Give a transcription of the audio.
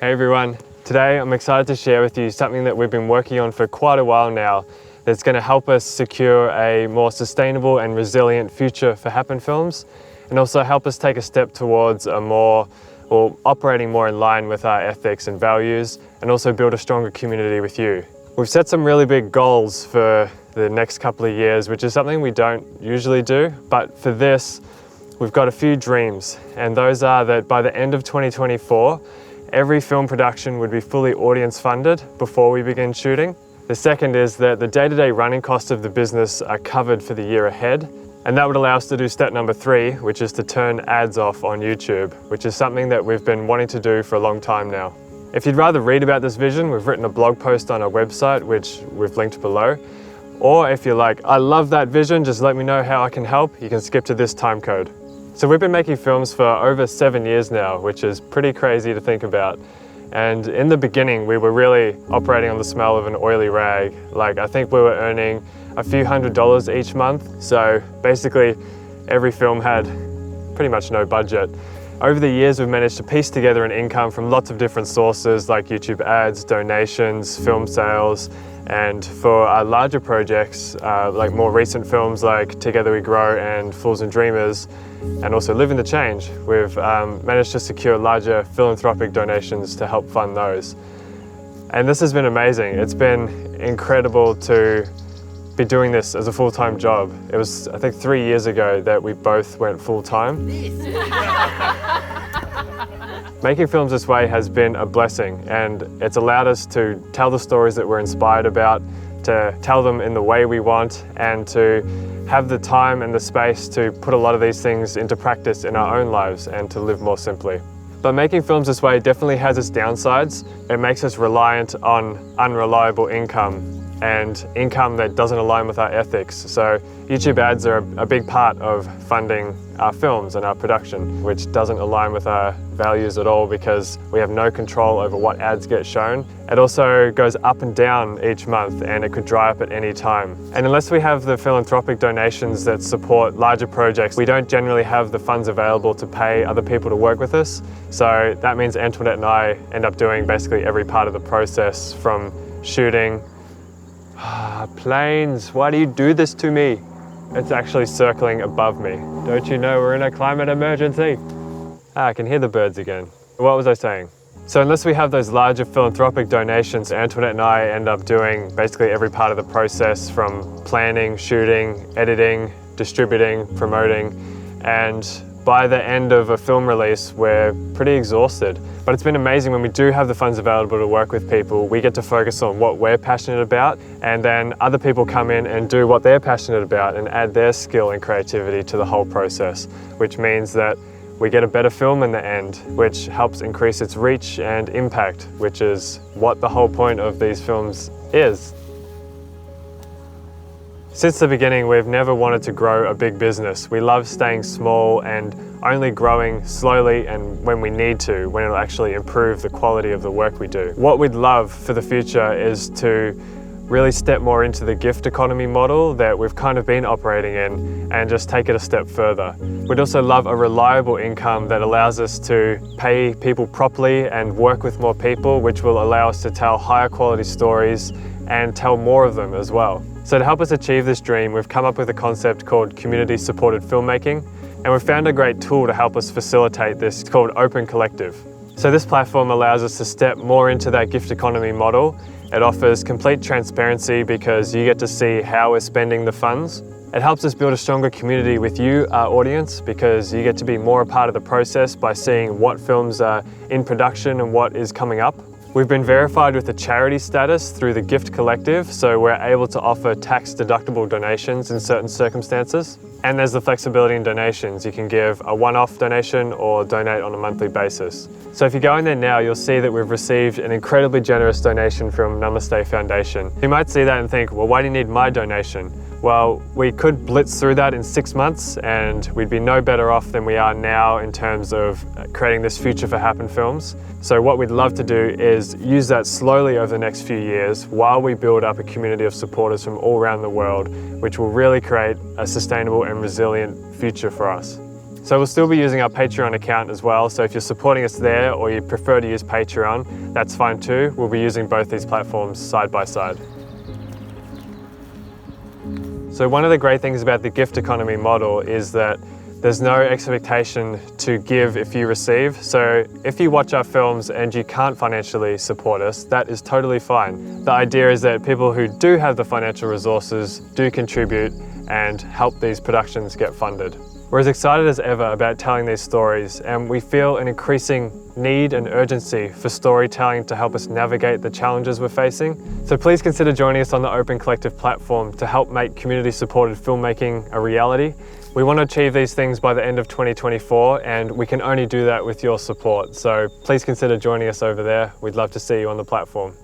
Hey everyone, today I'm excited to share with you something that we've been working on for quite a while now that's going to help us secure a more sustainable and resilient future for Happen Films, and also help us take a step towards operating more in line with our ethics and values, and also build a stronger community with you. We've set some really big goals for the next couple of years, which is something we don't usually do, but for this we've got a few dreams, and those are that by the end of 2024 every film production would be fully audience funded before we begin shooting. The second is that the day-to-day running costs of the business are covered for the year ahead, and that would allow us to do step number 3, which is to turn ads off on YouTube, which is something that we've been wanting to do for a long time now. If you'd rather read about this vision, we've written a blog post on our website, which we've linked below. Or if you're like, I love that vision, just let me know how I can help, you can skip to this time code. So we've been making films for over 7 years now, which is pretty crazy to think about. And in the beginning, we were really operating on the smell of an oily rag. Like, I think we were earning a few $100s each month. So basically, every film had pretty much no budget. Over the years, we've managed to piece together an income from lots of different sources like YouTube ads, donations, film sales, and for our larger projects, like more recent films like Together We Grow and Fools and Dreamers, and also Living the Change, we've managed to secure larger philanthropic donations to help fund those. And this has been amazing. It's been incredible to be doing this as a full-time job. It was, I think, 3 years ago that we both went full-time. Making films this way has been a blessing, and it's allowed us to tell the stories that we're inspired about, to tell them in the way we want, and to have the time and the space to put a lot of these things into practice in our own lives and to live more simply. But making films this way definitely has its downsides. It makes us reliant on unreliable income and income that doesn't align with our ethics. So YouTube ads are a big part of funding our films and our production, which doesn't align with our values at all because we have no control over what ads get shown. It also goes up and down each month, and it could dry up at any time. And unless we have the philanthropic donations that support larger projects, we don't generally have the funds available to pay other people to work with us. So that means Antoinette and I end up doing basically every part of the process, from shooting. Planes, why do you do this to me? It's actually circling above me. Don't you know we're in a climate emergency? I can hear the birds again. What was I saying? So unless we have those larger philanthropic donations, Antoinette and I end up doing basically every part of the process, from planning, shooting, editing, distributing, promoting, and by the end of a film release, we're pretty exhausted. But it's been amazing when we do have the funds available to work with people. We get to focus on what we're passionate about, and then other people come in and do what they're passionate about and add their skill and creativity to the whole process, which means that we get a better film in the end, which helps increase its reach and impact, which is what the whole point of these films is. Since the beginning, we've never wanted to grow a big business. We love staying small and only growing slowly and when we need to, when it'll actually improve the quality of the work we do. What we'd love for the future is to really step more into the gift economy model that we've kind of been operating in and just take it a step further. We'd also love a reliable income that allows us to pay people properly and work with more people, which will allow us to tell higher quality stories and tell more of them as well. So to help us achieve this dream, we've come up with a concept called Community Supported Filmmaking, and we've found a great tool to help us facilitate this. It's called Open Collective. So this platform allows us to step more into that gift economy model. It offers complete transparency because you get to see how we're spending the funds. It helps us build a stronger community with you, our audience, because you get to be more a part of the process by seeing what films are in production and what is coming up. We've been verified with a charity status through the Gift Collective, so we're able to offer tax-deductible donations in certain circumstances. And there's the flexibility in donations. You can give a one-off donation or donate on a monthly basis. So if you go in there now, you'll see that we've received an incredibly generous donation from Namaste Foundation. You might see that and think, well, why do you need my donation? Well, we could blitz through that in 6 months and we'd be no better off than we are now in terms of creating this future for Happen Films. So what we'd love to do is use that slowly over the next few years while we build up a community of supporters from all around the world, which will really create a sustainable and resilient future for us. So we'll still be using our Patreon account as well, so if you're supporting us there or you prefer to use Patreon, that's fine too. We'll be using both these platforms side by side. So one of the great things about the gift economy model is that there's no expectation to give if you receive. So if you watch our films and you can't financially support us, that is totally fine. The idea is that people who do have the financial resources do contribute and help these productions get funded. We're as excited as ever about telling these stories, and we feel an increasing need and urgency for storytelling to help us navigate the challenges we're facing. So please consider joining us on the Open Collective platform to help make community-supported filmmaking a reality. We want to achieve these things by the end of 2024, and we can only do that with your support. So please consider joining us over there. We'd love to see you on the platform.